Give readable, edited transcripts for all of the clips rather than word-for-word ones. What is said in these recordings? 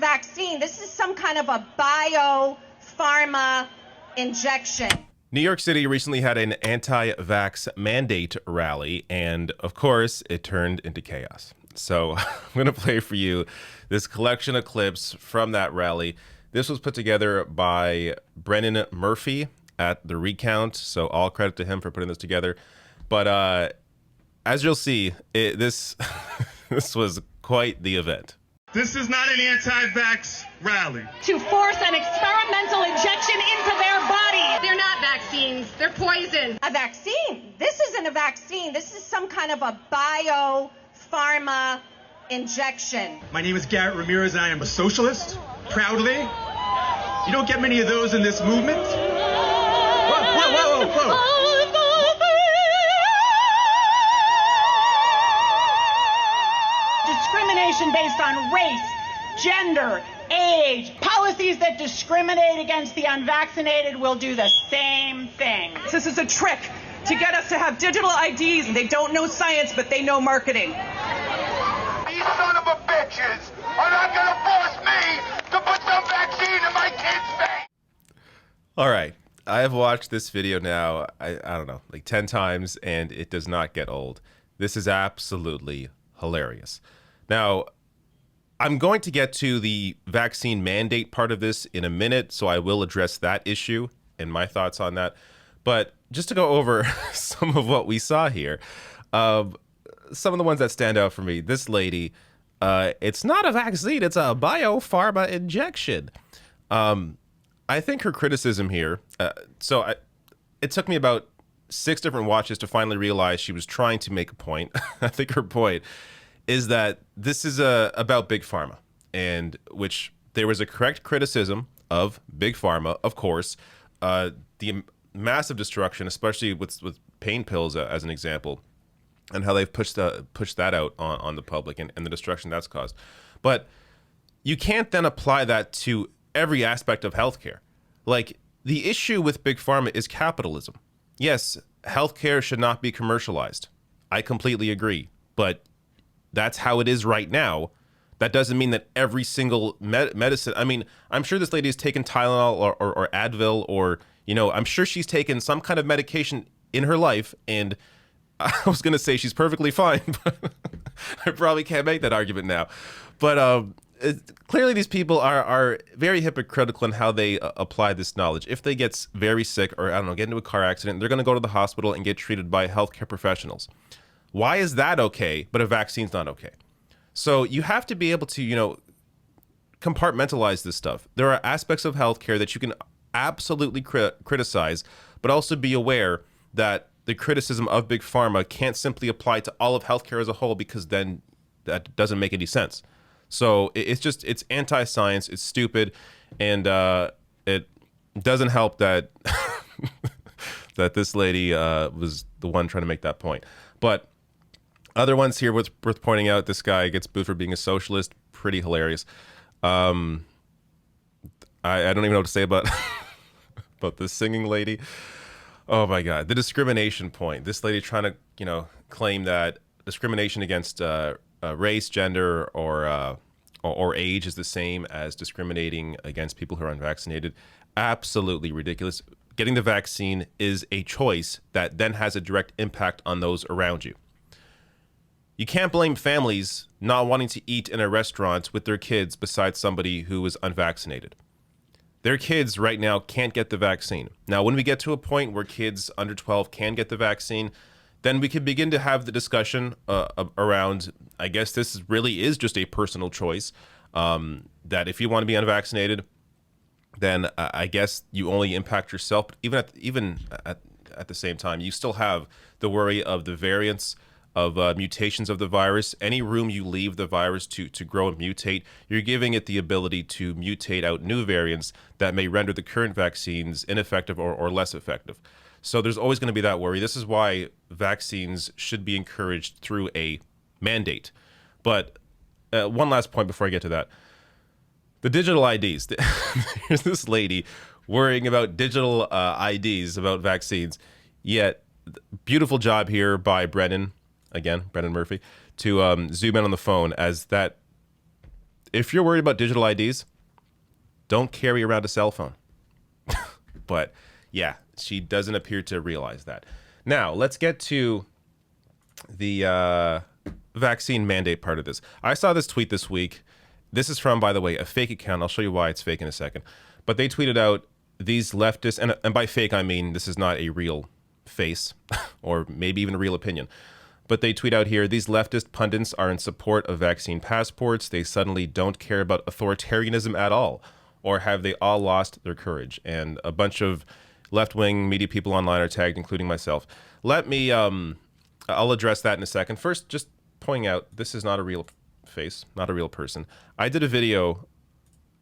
vaccine. This is some kind of a bio-pharma injection. New York City recently had an anti-vax mandate rally, and of course, it turned into chaos. So I'm going to play for you this collection of clips from that rally. This was put together by Brennan Murphy at The Recount, so all credit to him for putting this together. But as you'll see, this was quite the event. This is not an anti-vax rally. To force an experimental injection into their body. They're not vaccines, they're poison. A vaccine? This isn't a vaccine. This is some kind of a bio-pharma injection. My name is Garrett Ramirez and I am a socialist, proudly. You don't get many of those in this movement. Whoa. Discrimination based on race, gender, age. Policies that discriminate against the unvaccinated will do the same thing. This is a trick to get us to have digital IDs. They don't know science, but they know marketing. These son of a bitches are not going to force me to put some vaccine in my kid's face. All right. I have watched this video now, I don't know, like 10 times, and it does not get old. This is absolutely hilarious. Now, I'm going to get to the vaccine mandate part of this in a minute, so I will address that issue and my thoughts on that. But just to go over some of what we saw here, some of the ones that stand out for me, this lady, it's not a vaccine, it's a biopharma injection. I think her criticism here, it took me about 6 different watches to finally realize she was trying to make a point. I think her point is that this is about Big Pharma, and which there was a correct criticism of Big Pharma, of course. The massive destruction, especially with pain pills as an example, and how they've pushed that out on the public and the destruction that's caused. But you can't then apply that to every aspect of healthcare. Like, the issue with Big Pharma is capitalism. Yes, healthcare should not be commercialized. I completely agree, but that's how it is right now. That doesn't mean that every single medicine, I mean, I'm sure this lady has taken Tylenol or Advil, or, you know, I'm sure she's taken some kind of medication in her life, and I was going to say she's perfectly fine, but I probably can't make that argument now. But clearly these people are very hypocritical in how they apply this knowledge. If they get very sick or, I don't know, get into a car accident, they're going to go to the hospital and get treated by healthcare professionals. Why is that okay, but a vaccine's not okay? So you have to be able to, you know, compartmentalize this stuff. There are aspects of healthcare that you can absolutely criticize, but also be aware that the criticism of Big Pharma can't simply apply to all of healthcare as a whole, because then that doesn't make any sense. So it's anti-science, it's stupid, and it doesn't help that that this lady was the one trying to make that point. But other ones here worth pointing out, this guy gets booed for being a socialist. Pretty hilarious. I don't even know what to say about about this singing lady. Oh my God, the discrimination point. This lady trying to, you know, claim that discrimination against race, gender, or age is the same as discriminating against people who are unvaccinated. Absolutely ridiculous. Getting the vaccine is a choice that then has a direct impact on those around you. You can't blame families not wanting to eat in a restaurant with their kids besides somebody who is unvaccinated. Their kids right now can't get the vaccine. Now, when we get to a point where kids under 12 can get the vaccine, then we can begin to have the discussion around, I guess this really is just a personal choice, that if you want to be unvaccinated, then I guess you only impact yourself. But even at the same time, you still have the worry of the variants, of mutations of the virus. Any room you leave the virus to grow and mutate, you're giving it the ability to mutate out new variants that may render the current vaccines ineffective or less effective. So there's always going to be that worry. This is why vaccines should be encouraged through a mandate. But one last point before I get to that. The digital IDs. Here's this lady worrying about digital IDs, about vaccines. Yet, beautiful job here by Brennan Murphy, to zoom in on the phone, as that if you're worried about digital IDs, don't carry around a cell phone. But yeah, she doesn't appear to realize that. Now, let's get to the vaccine mandate part of this. I saw this tweet this week. This is from, by the way, a fake account. I'll show you why it's fake in a second. But they tweeted out these leftists, and by fake, I mean this is not a real face or maybe even a real opinion. But they tweet out here, these leftist pundits are in support of vaccine passports. They suddenly don't care about authoritarianism at all. Or have they all lost their courage? And a bunch of left-wing media people online are tagged, including myself. Let me, I'll address that in a second. First, just pointing out, this is not a real face, not a real person. I did a video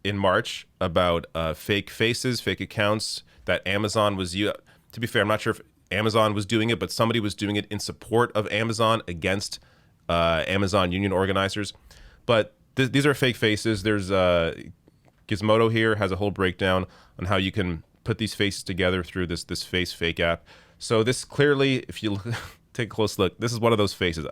in March about fake faces, fake accounts that Amazon was using. To be fair, I'm not sure if Amazon was doing it, but somebody was doing it in support of Amazon against Amazon union organizers. But these are fake faces. There's Gizmodo here has a whole breakdown on how you can put these faces together through this face fake app. So this clearly, if you take a close look, this is one of those faces.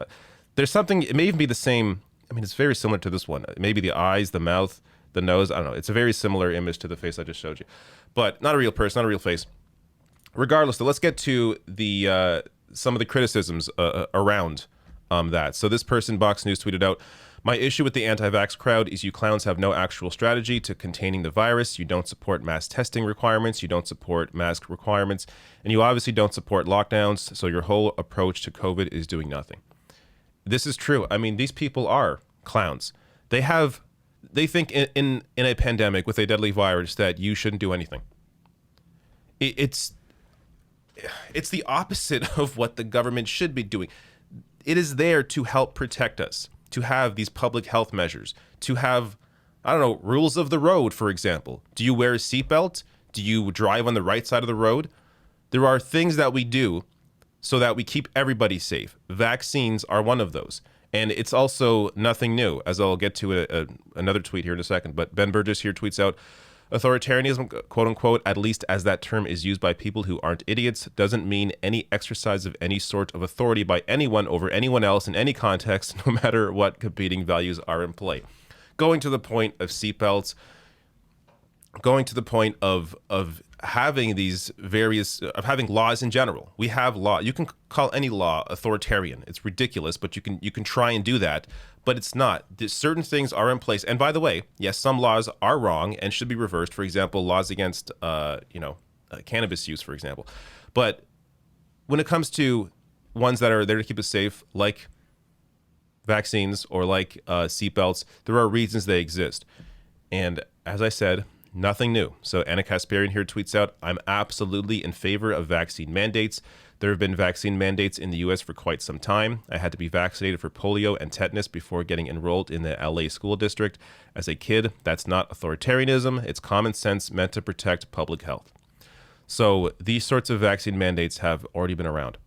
There's something, it may even be the same. I mean, it's very similar to this one. Maybe the eyes, the mouth, the nose. I don't know. It's a very similar image to the face I just showed you, but not a real person, not a real face. Regardless, though, let's get to the some of the criticisms around that. So this person, Box News, tweeted out, my issue with the anti-vax crowd is you clowns have no actual strategy to containing the virus. You don't support mass testing requirements. You don't support mask requirements. And you obviously don't support lockdowns. So your whole approach to COVID is doing nothing. This is true. I mean, these people are clowns. They think in a pandemic with a deadly virus that you shouldn't do anything. It's the opposite of what the government should be doing. It is there to help protect us, to have these public health measures, to have, I don't know, rules of the road, for example. Do you wear a seatbelt? Do you drive on the right side of the road? There are things that we do so that we keep everybody safe. Vaccines are one of those. And it's also nothing new, as I'll get to another tweet here in a second. But Ben Burgess here tweets out, authoritarianism, quote unquote, at least as that term is used by people who aren't idiots, doesn't mean any exercise of any sort of authority by anyone over anyone else in any context, no matter what competing values are in play. Going to the point of seatbelts, going to the point of having these various, of having laws in general. We have law. You can call any law authoritarian. It's ridiculous, but you can try and do that. But it's not. Certain things are in place. And by the way, yes, some laws are wrong and should be reversed. For example, laws against, cannabis use, for example. But when it comes to ones that are there to keep us safe, like vaccines or like seatbelts, there are reasons they exist. And as I said, nothing new. So Anna Kasparian here tweets out, I'm absolutely in favor of vaccine mandates. There have been vaccine mandates in the U.S. for quite some time. I had to be vaccinated for polio and tetanus before getting enrolled in the LA school district. As a kid, that's not authoritarianism. It's common sense meant to protect public health. So these sorts of vaccine mandates have already been around.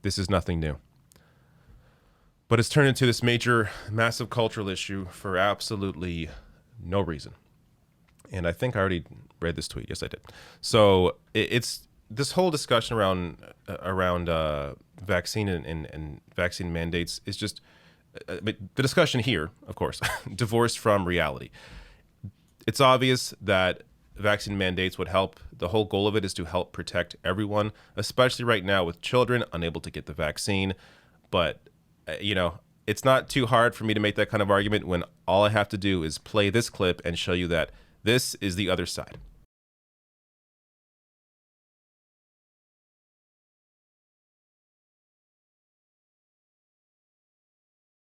This is nothing new. But it's turned into this major, massive cultural issue for absolutely no reason. And I think I already read this tweet. Yes, I did. So it's this whole discussion around vaccine and vaccine mandates is just the discussion here, of course, divorced from reality. It's obvious that vaccine mandates would help. The whole goal of it is to help protect everyone, especially right now with children unable to get the vaccine. But, it's not too hard for me to make that kind of argument when all I have to do is play this clip and show you that this is the other side.